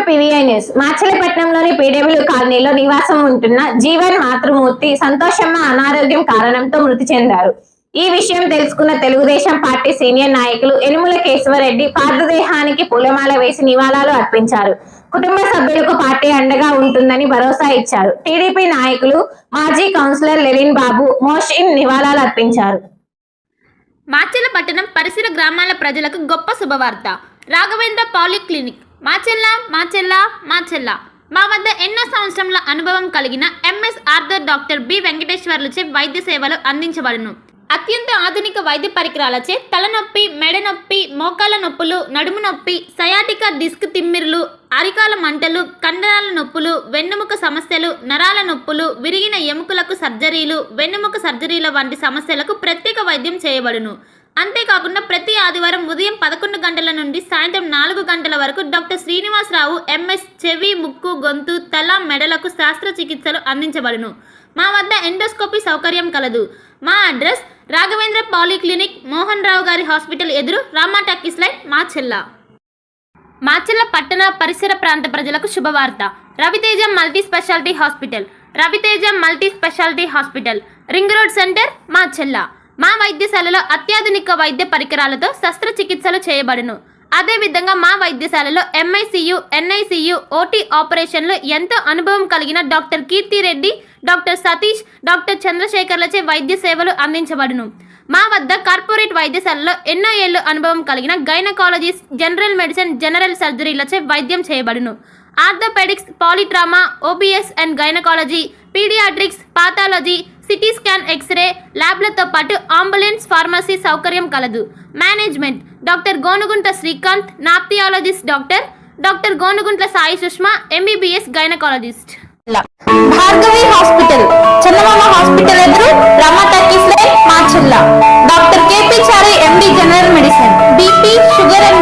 PVI news. మాచలపట్నంలోని PW కాలనీలో నివాసం ఉంటున్న జీవన్ మాతృమూర్తి సంతోషమ్మ అనారోగ్యం కారణంతో మృతి చెందారు. ఈ విషయం తెలుసుకున్న తెలుగుదేశం పార్టీ సీనియర్ నాయకులు యనుమల కేశవరెడ్డి పార్థదేహానికి పూలమాల వేసి నివాళులు అర్పించారు. కుటుంబ సభ్యులకు పార్టీ అండగా ఉంటుందని భరోసా ఇచ్చారు. టీడీపీ నాయకులు మాజీ కౌన్సిలర్ లెలిన్ బాబు మోషిన్ నివాళులు అర్పించారు. మాచలపట్నం పరిసర గ్రామాల ప్రజలకు గొప్ప శుభవార్త. రాఘవేంద్ర పాలిక్లినిక్ మాచెల్ల మా వద్ద ఎన్నో సంవత్సరాల అనుభవం కలిగిన MS ఆర్థర్ డాక్టర్ బి వెంకటేశ్వర్లచే వైద్య సేవలు అందించబడును. అత్యంత ఆధునిక వైద్య పరికరాలచే తలనొప్పి, మెడ నొప్పి, మోకాల నొప్పులు, నడుము నొప్పి, సయాటికా డిస్క్ తిమ్మిర్లు, అరికాల మంటలు, కండరాల నొప్పులు, వెన్నెముక సమస్యలు, నరాల నొప్పులు, విరిగిన ఎముకలకు సర్జరీలు, వెన్నెముక సర్జరీల వంటి సమస్యలకు ప్రత్యేక వైద్యం చేయబడును. అంతేకాకుండా ప్రతి ఆదివారం ఉదయం 11 గంటల నుండి సాయంత్రం 4 గంటల వరకు డాక్టర్ శ్రీనివాసరావు MS చెవి, ముక్కు, గొంతు, తల, మెడలకు శస్త్రచికిత్సలు అందించబడును. మా వద్ద ఎండోస్కోపీ సౌకర్యం కలదు. మా అడ్రస్ రాఘవేంద్ర పాలిక్లినిక్, మోహన్ రావు గారి హాస్పిటల్ ఎదురు, రామా టాకీస్ లైన్, మాచెల్ల పట్టణ పరిసర ప్రాంత ప్రజలకు శుభవార్త. Ravi Teja multi specialty hospital, ring road center, Macherla. మా వైద్యశాలలో అత్యాధునిక వైద్య పరికరాలతో శస్త్రచికిత్సలు చేయబడును. అదేవిధంగా మా వైద్యశాలలో MICU, NICU, OT ఆపరేషన్లు ఎంతో అనుభవం కలిగిన doctor Keerthi Reddy, doctor Satish, doctor చంద్రశేఖర్లచే వైద్య సేవలు అందించబడును. మా వద్ద కార్పొరేట్ వైద్యశాలలో ఎన్నో ఏళ్ళు అనుభవం కలిగిన గైనకాలజిస్ట్, జనరల్ మెడిసిన్, జనరల్ సర్జరీలచే వైద్యం చేయబడును. Orthopaedics, polytrauma, OBS and gynaecology, paediatrics, pathology, CT scan, x-ray ల్యాబ్లతో పాటు అంబులెన్స్, ఫార్మసీ సౌకర్యం కలదు. Management doctor Gonuguntla Srikanth, nephrologist doctor Gonuguntla Sai Sushma, MBBS gynaecologist. Bhargavi hospital, Chandamama hospital ఎదురు, Rama talkies line, Macherla. Doctor KP Chari, MD general medicine, BP, sugar and